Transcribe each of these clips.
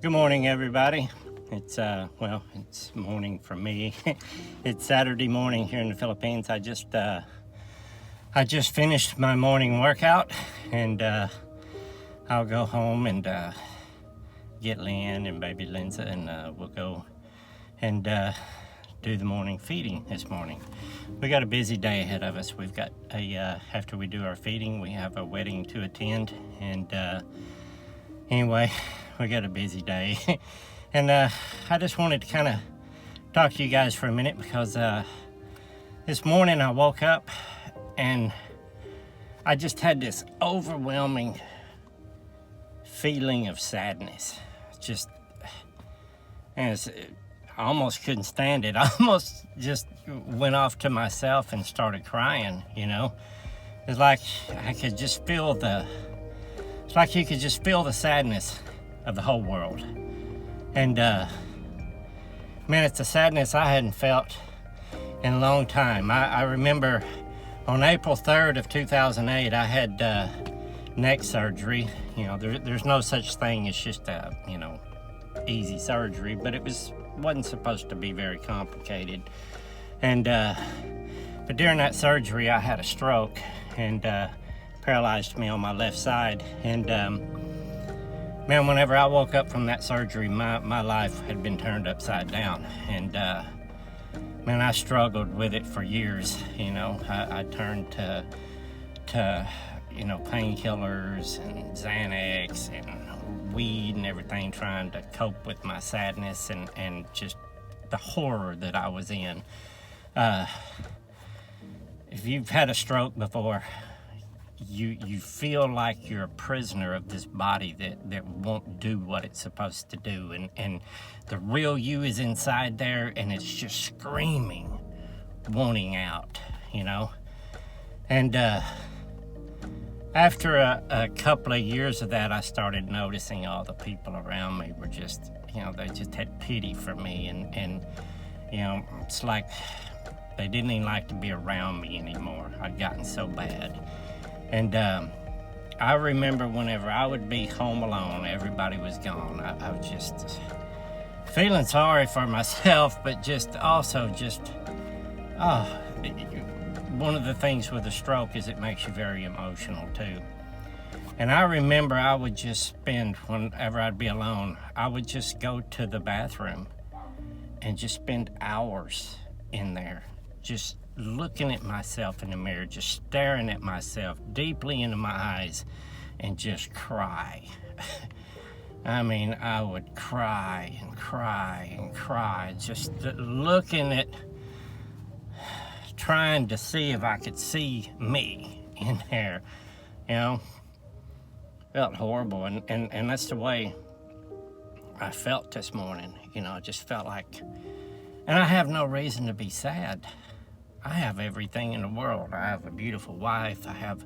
Good morning, everybody. It's morning for me. It's Saturday morning here in the Philippines. I just finished my morning workout, and I'll go home and get Lynn and baby Lindsay, and we'll go and do the morning feeding this morning. We got a busy day ahead of us. We've got after we do our feeding, we have a wedding to attend, and anyway, we got a busy day. And I just wanted to kind of talk to you guys for a minute because this morning I woke up and I just had this overwhelming feeling of sadness. I almost couldn't stand it. I almost just went off to myself and started crying, you know. It's like I could just feel it's like you could just feel the sadness of the whole world. And man, it's a sadness I hadn't felt in a long time. I remember on April 3rd of 2008, I had neck surgery. You know, there's no such thing as just a, easy surgery, but it wasn't supposed to be very complicated. And but during that surgery, I had a stroke and paralyzed me on my left side. And man, whenever I woke up from that surgery, my life had been turned upside down. And man, I struggled with it for years. You know, I turned to painkillers and Xanax and weed and everything, trying to cope with my sadness and just the horror that I was in. If you've had a stroke before, you feel like you're a prisoner of this body that won't do what it's supposed to do, and the real you is inside there, and it's just screaming, wanting out, you know. And after a couple of years of that, I started noticing all the people around me were just, they just had pity for me, and it's like they didn't even like to be around me anymore. I'd gotten so bad. And I remember whenever I would be home alone, everybody was gone. I was just feeling sorry for myself, but one of the things with a stroke is it makes you very emotional too. And I remember I would just spend, whenever I'd be alone, I would just go to the bathroom and just spend hours in there, just looking at myself in the mirror, just staring at myself deeply into my eyes and just cry. I mean, I would cry and cry and cry, just looking at, trying to see if I could see me in there, Felt horrible, and that's the way I felt this morning. I just felt like, and I have no reason to be sad. I have everything in the world. I have a beautiful wife. I have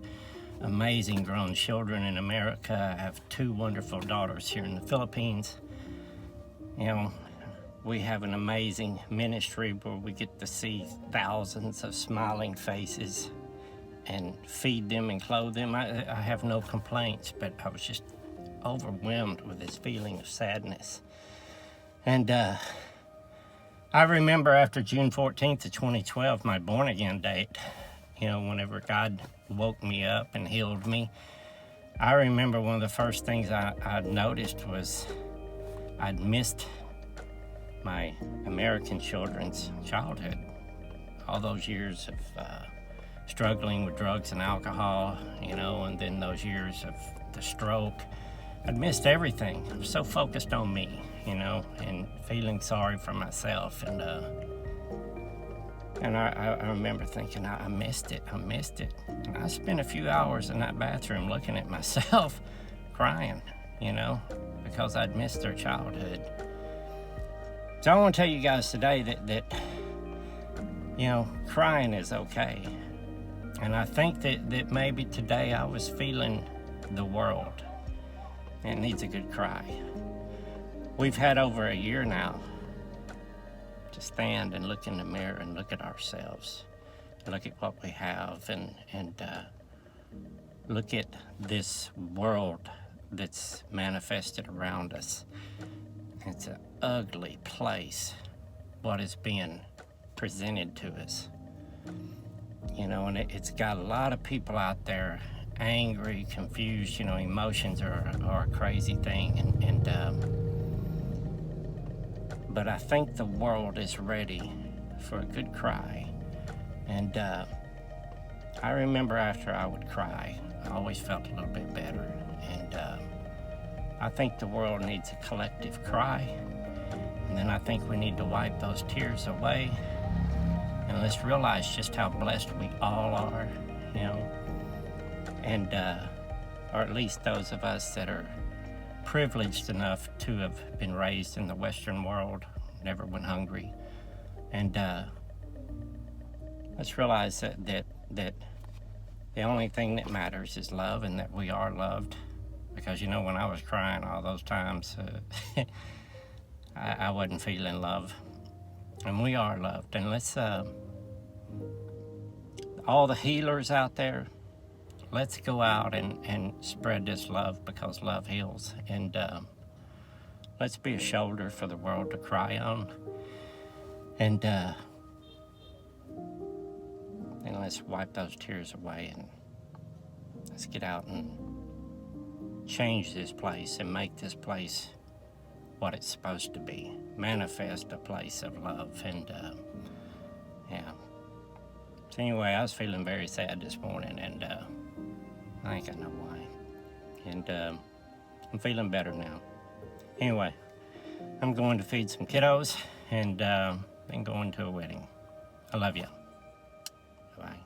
amazing grown children in America. I have 2 wonderful daughters here in the Philippines. We have an amazing ministry where we get to see thousands of smiling faces and feed them and clothe them. I have no complaints, but I was just overwhelmed with this feeling of sadness. And I remember after June 14th of 2012, my born again date, whenever God woke me up and healed me, I remember one of the first things I noticed was I'd missed my American children's childhood. All those years of struggling with drugs and alcohol, and then those years of the stroke. I'd missed everything. I was so focused on me, and feeling sorry for myself. And I remember thinking, I missed it. And I spent a few hours in that bathroom looking at myself, crying, because I'd missed their childhood. So I want to tell you guys today that crying is okay. And I think that maybe today I was feeling the world. It needs a good cry. We've had over a year now to stand and look in the mirror and look at ourselves, look at what we have, and look at this world that's manifested around us. It's an ugly place, what is being presented to us. You know, and it's got a lot of people out there angry, confused. You know, emotions are a crazy thing. But I think the world is ready for a good cry. And I remember after I would cry, I always felt a little bit better. And I think the world needs a collective cry. And then I think we need to wipe those tears away. And let's realize just how blessed we all are, you know. And, or at least those of us that are privileged enough to have been raised in the Western world, never went hungry. And let's realize that the only thing that matters is love, and that we are loved. Because, you know, when I was crying all those times, I wasn't feeling love. And we are loved. And let's, all the healers out there, let's go out and spread this love, because love heals. And let's be a shoulder for the world to cry on. And let's wipe those tears away, and let's get out and change this place and make this place what it's supposed to be. Manifest a place of love. And yeah. So anyway, I was feeling very sad this morning, and I think I know why. And I'm feeling better now. Anyway, I'm going to feed some kiddos, and then going to a wedding. I love you. Bye.